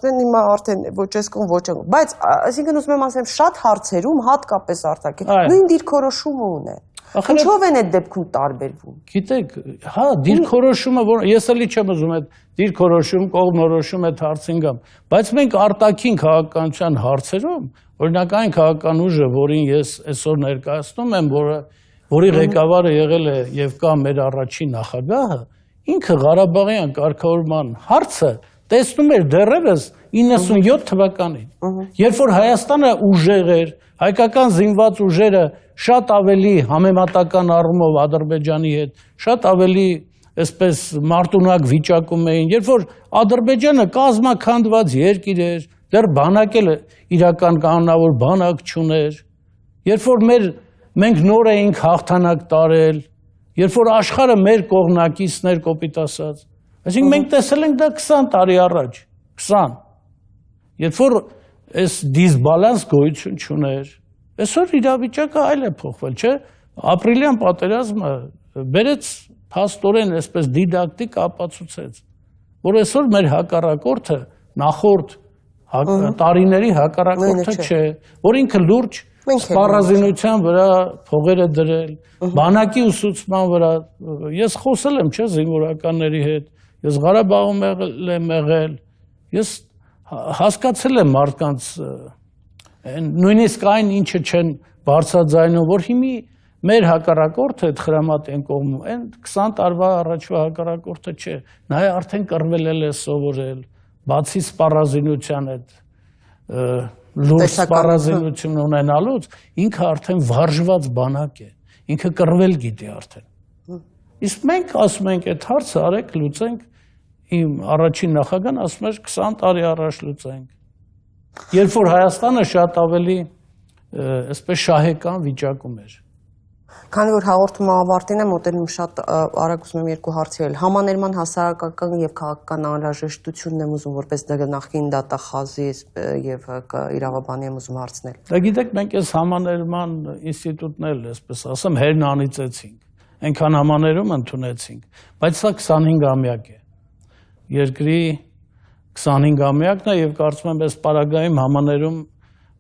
են հիմա արդեն ոչ այս կողմ, ոչ այն։ Բայց այսինքն ուզում եմ ասեմ, շատ հարցերում հատկապես արտաքին նույն դիրքորոշումը ունեն։ Ինչով են այդ դեպքում տարբերվում։ Գիտեք, հա, դիրքորոշումը, որ ես էլի չեմ ուզում այդ դիրքորոշում, կողմնորոշում այդ հարցին գամ, բայց մենք արտաքին քաղաքականության հարցերում, օրինակ այն քաղաքական ուժը, որին ես այսօր ներկայացնում եմ, որի ղեկավարը եղել է եւ կա մեր առաջին նախագահը, ինքը Ղարաբաղյան կարգավորման հարցը տեսնում էր դեռևս 97 թվականին, երբ որ Հայաստանը ուժեղ էր, հայկական զինված ուժերը շատ ավելի համեմատական առումով Ադրբեջանի հետ, շատ ավելի այսպես մարտունակ վիճակում էին, երբ որ Ադրբեջանը կազմաքանդված երկիր էր, դեռ բանակ էլ իրական կանոնավոր բանակ չուներ, երբ որ մենք նոր էինք հաղթանակ տարել, երբ որ աշխարհը մեր կողմնակիցներ կոպիտ ասած, այսինքն մենք տեսել ենք դա 20 տարի առաջ, 20, երբ որ այս դիսբալանս գոյություն չուներ, այսօր իրավիճակը այլ է փոխվել, չէ՞։ Ապրիլյան պատերազմը բերեց փաստորեն այսպես դիդակտիկ ապացուցեց, որ այսօր մեր հակառակորդը նախորդ տարիների հակառակորդը չէ, որ ինքը լուրջ սպառազինության վրա փողերը դրել, բանակի ուսուցման վրա, ես խոսել եմ, չէ, զինվորականների հետ, ես Ղարաբաղում եմ եղել, ես հասկացել եմ մարդկանց նույնիսկ այն ինչը չեն բարձրաձայնով, որ հիմի մեր հակառակորդը այդ խրամատեն կողմում, այն 20 տարվա առաջվա հակառակորդը չէ, նա արդեն կռվել է սովորել, բացի սպառազինության այդ լուրջ սպառազինություն ունենալուց, ինքը արդեն վարժված բանակ է, ինքը կռվել գիտի արդեն։ Իսկ մենք ասում ենք այդ հարցը արեք լուծենք, իմ առաջին նախագահն ասում էր 20 տարի առաջ լուծենք։ Երբ որ Հայաստանը շատ ավելի այսպես շահեկան վիճակում էր։ Քանի որ հաղորդումը ավարտին է, մոտենում շատ արագ ուզում եմ երկու հարցեր էլ։ Համաներման հասարակական եւ քաղաքական անհրաժեշտությունն եմ ուզում որպես նախկին դատախազի եւ իրավաբանի եմ ուզում հարցնել։ Դա գիտեք, մենք այս համաներման ինստիտուտն էլ, այսպես ասեմ, հերն անիծեցինք։ Այնքան համաներում ընդունեցինք, բայց սա 25-ամյակ է։ Երկրի 25-ամյակն է եւ կարծում եմ այս պարագայում համաներում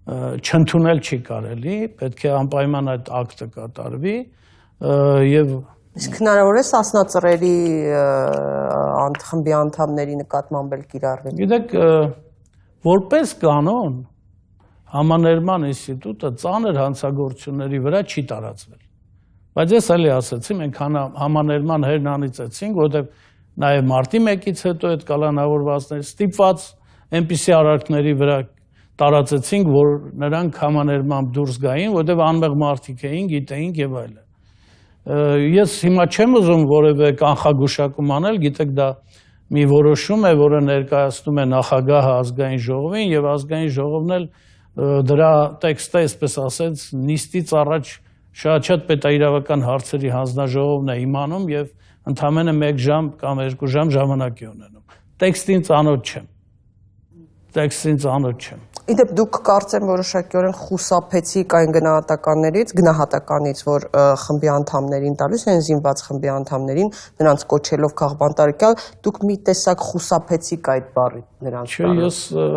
չընդունել չի կարելի, պետք է անպայման այդ ակտը կատարվի եւ իսկ հնարավոր է Սասնա ծռերի խմբի անդամների նկատմամբ էլ կիրառվի։ Գիտեք, որպես կանոն համաներման ինստիտուտը ծանր հանցագործությունների վրա չի տարածվել։ Բայց ես էլի ասացի, մենք համաներման հերն անիծեցինք, որովհետեւ նաեւ մարտի 1-ից հետո այդ կալանավորվածները ստիպված այնպիսի արարքների վրա տարածեցինք, որ նրանք համաներմամբ դուրս գային, որովհետև անմեղ մարդիկ էին, գիտեինք եւ այլն։ Ես հիմա չեմ ուզում որևէ կանխագուշակում անել, գիտեք դա մի որոշում է, որը ներկայացնում է նախագահը ազգային ժողովին եւ ազգային ժողովն էլ դրա տեքստը, այսպես ասած, նիստից առաջ շատ պետաիրավական հարցերի հանձնաժողովն է իմանում եւ ընդամենը 1 ժամ կամ 2 ժամ ժամանակ է ունենում։ Տեքստին ծանոթ չեմ։ Տեքստին ծանոթ չեմ։ Իդեպ դուք կարծեմ որոշակիորեն խուսափեցիք այն գնահատականից, որ խմբի անդամներին տալիս են զինված խմբի անդամներին, նրանց կոչելով քաղբանտարկյալ, դուք մի տեսակ խուսափեցիք այդ բառի նրանց տալուց։ Չէ,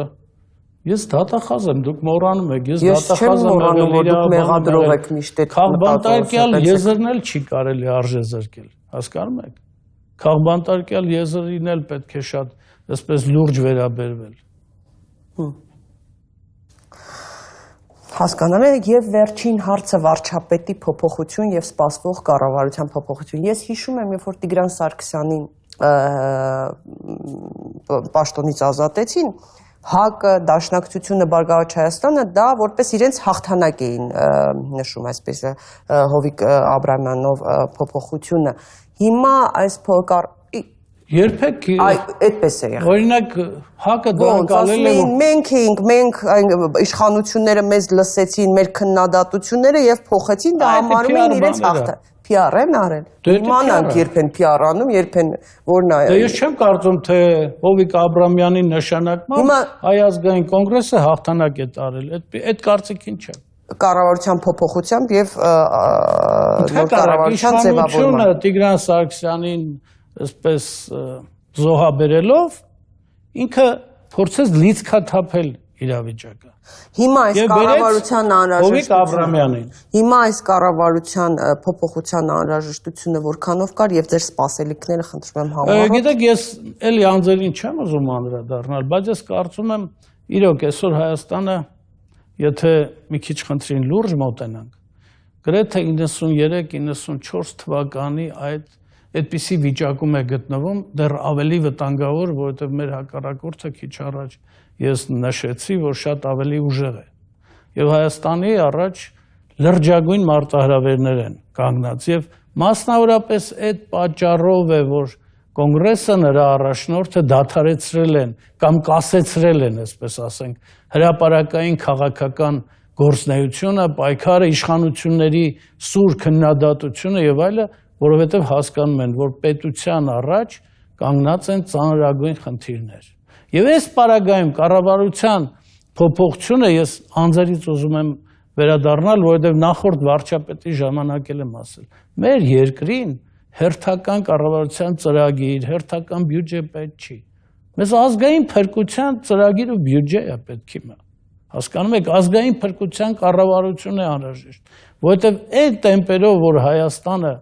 ես դատախազ եմ, դուք մոռանում եք, ես դատախազ եմ մոռանում, որ դուք մեղադրող եք միշտ այդ քաղբանտարկյալ եզրն էլ չի կարելի արժե զրկել, հասկանում եք։ Քաղբանտարկյալ եզրին էլ պետք է շատ այսպես լուրջ վերաբերվել։ Հասկանալ եք, եւ վերջին հարցը վարչապետի փոփոխություն եւ սպասվող կառավարության փոփոխություն։ Ես հիշում եմ, երբ որ Տիգրան Սարգսյանին պաշտոնից ազատեցին, ՀԱԿ-ը, Դաշնակցությունը, Բարգավաճ Հայաստանը դա որպես իրենց հաղթանակ էին նշում, այսպես Հովիկ Աբրահամյանով փոփոխությունը։ Հիմա այս Երբեք այդպես է եղել։ Օրինակ ՀԱԿ-ը դրանկալել է մենք իշխանությունները մեզ լսեցին, մեր քննադատությունները եւ փոխեցին, դա համարում են իրենց հաղթը։ PR են արել։ Իմանանք երբ են PR անում, երբ են որն է։ Դե ես չեմ կարծում, թե Հովիկ Աբրահամյանի նշանակմամբ Հայ ազգային կոնգրեսը հաղթանակ է տարել։ Այդ կարծիքին չեմ։ Կառավարության փոփոխությամբ եւ նոր կառավարության ձևավորումը Տիգրան Սարգսյանին այսպես զոհաբերելով ինքը փորձեց լիցքաթափել իրավիճակը։ Հիմա այս կառավարության անհրաժեշտությունը Հիմա այս կառավարության փոփոխության անհրաժեշտությունը որքանով կար եւ ձեր սպասելիքները խնդրում եմ համառոտ։ Գիտեք, ես էլի անձերին չեմ ուզում անդրադառնալ, բայց ես կարծում եմ իրոք այսօր Հայաստանը, եթե մի քիչ խնդրին լուրջ մոտենանք, գրեթե 93-94 թվականի այդպիսի վիճակում է գտնվում, դեռ ավելի վտանգավոր, որովհետև մեր հակառակորդը քիչ առաջ ես նշեցի, որ շատ ավելի ուժեղ է։ Եվ Հայաստանի առաջ լրջագույն մարտահրավերներ են կանգնած եւ մասնավորապես այդ պատճառով է, որ կոնգրեսը նրա առաջնորդը դադարեցրել են կամ կասեցրել են, այսպես ասենք, հրապարակային քաղաքական գործունեությունը, պայքարը, իշխանությունների սուր քննադատությունը եւ այլը, որովհետև հասկանում են, որ պետության առաջ կանգնած են ծանրագույն խնդիրներ։ Եվ այս պարագայում կառավարության փոփոխությունը ես անձերից ուզում եմ վերադառնալ, որովհետև նախորդ վարչապետի ժամանակ եմ ասել, մեր երկրին հերթական կառավարության ծրագիր, հերթական բյուջե պետք չի։ Մեզ ազգային փրկության ծրագիր ու բյուջե է պետք հիմա։ Հասկանում եք, ազգային փրկության կառավարություն է անհրաժեշտ, որովհետև այդ տեմպերով, որ Հայաստանը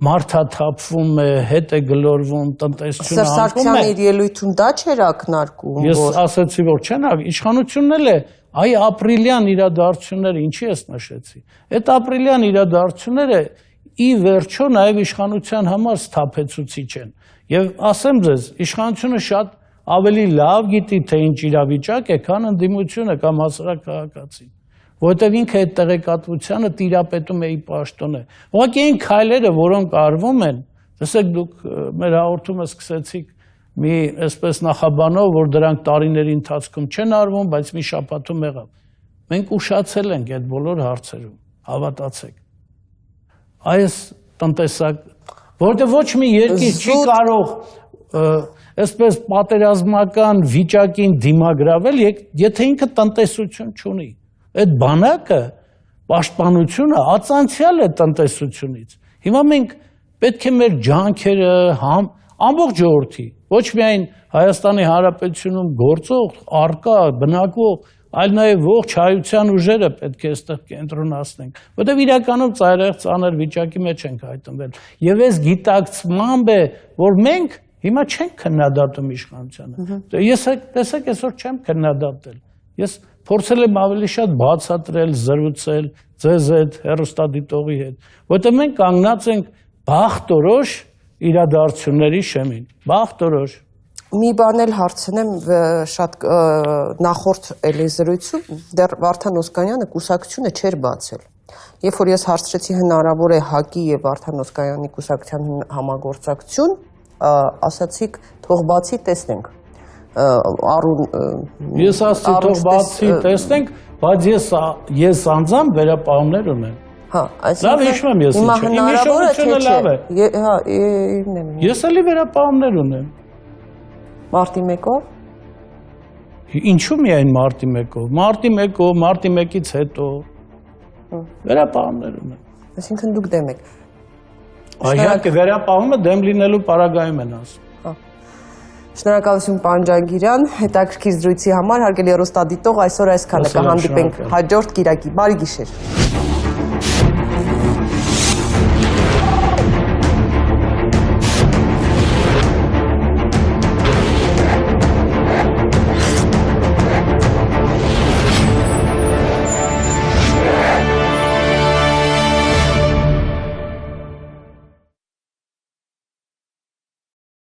մարդաթափվում է, հետ է գլորվում, տնտեսությունը Սերժ Սարգսյանը իր ելույթում դա չէր ակնարկում, Ես որ ասացի, որ չեն, իշխանությունն էլ է, այ ապրիլյան իրադարձությունները ինչի ես նշեցի։ Այդ ապրիլյան իրադարձությունները ի վերջո նաև իշխանության համար սթափեցուցիչ են։ Եվ ասեմ ձեզ, իշխանությունը շատ ավելի լավ գիտի, թե ինչ իրավիճակ է, քան ընդդիմությունը կամ հասարակ քաղաքացին։ Որտեւ ինքը այդ տեղեկատվությանը տիրապետում է ի պաշտոնե։ Ուղղակի այն քայլերը, որոնք արվում են, տեսեք դուք մեր հաղորդումը սկսեցիք մի այսպես նախաբանով, որ դրանք տարիների ընթացքում չեն արվում, բայց մի շաբաթում եղավ։ Մենք ուշացել ենք այդ բոլոր հարցերում, հավատացեք։ Այս տնտեսակ, որտեղ ոչ մի երկիր չի կարող այսպես պատերազմական վիճակին դիմագրավել, եթե ինքը տնտեսություն չունի։ Այդ բանակը, պաշտպանությունը ածանցյալ է տնտեսությունից։ Հիմա մենք պետք է մեր ջանքերը ամբողջ ժողովրդի, ոչ միայն Հայաստանի Հանրապետությունում գործող, արկա, բնակվող, այլ նաև ողջ հայության ուժերը պետք է այստեղ կենտրոնացնենք, որտեղ իրականում ծայրահեղ ծանր վիճակի մեջ ենք հայտնվել։ Եվ այս գիտակցմամբ է, որ մենք հիմա չենք քննադատում իշխանությանը։ Ես տեսեք այսօր չեմ քննադատել։ Ես փորձել եմ ավելի շատ բացատրել, զրուցել ձեզ հետ, հեռուստադիտողի հետ, որտեղ մենք կանգնած ենք բախտորոշ իրադարձությունների շեմին, բախտորոշ։ Մի բան էլ հարցնեմ շատ նախորդ էլեզրույցում դեռ Վարդան Օսկանյանը կուսակցությունը չէր բացել։ Երբ որ ես հարցրեցի հնարավոր է ՀԱԿ-ի եւ Վարդան Օսկանյանի կուսակցության համագործակցություն, ասացիք թող բացի տեսնենք։ Ես ասացի թող բացի տեսնենք, բայց ես անձամբ վերապահումներ ունեմ։ Հա, լավ հիշում եմ ես ինչ է։ Իմ հիշողությունը լավ է։ Հա, իմն եմ։ Ես էլի վերապահումներ ունեմ։ Մարտի 1-ով։ Ինչու միայն մարտի 1-ով։ Մարտի 1-ով, մարտի 1-ից հետո վերապահումներ ունեմ։ Այսինքն դուք դեմ եք։ Իհարկե վերապահումը դեմ լինելու պարագայում են ասում։ Շնորհակալություն պարոն Ջանգիրյան, հետաքրքիր զրույցի համար, հարգելի հեռուստադիտող, այսօր այսքանը կհանդիպենք հաջորդ կիրակի։ Բարի գիշեր։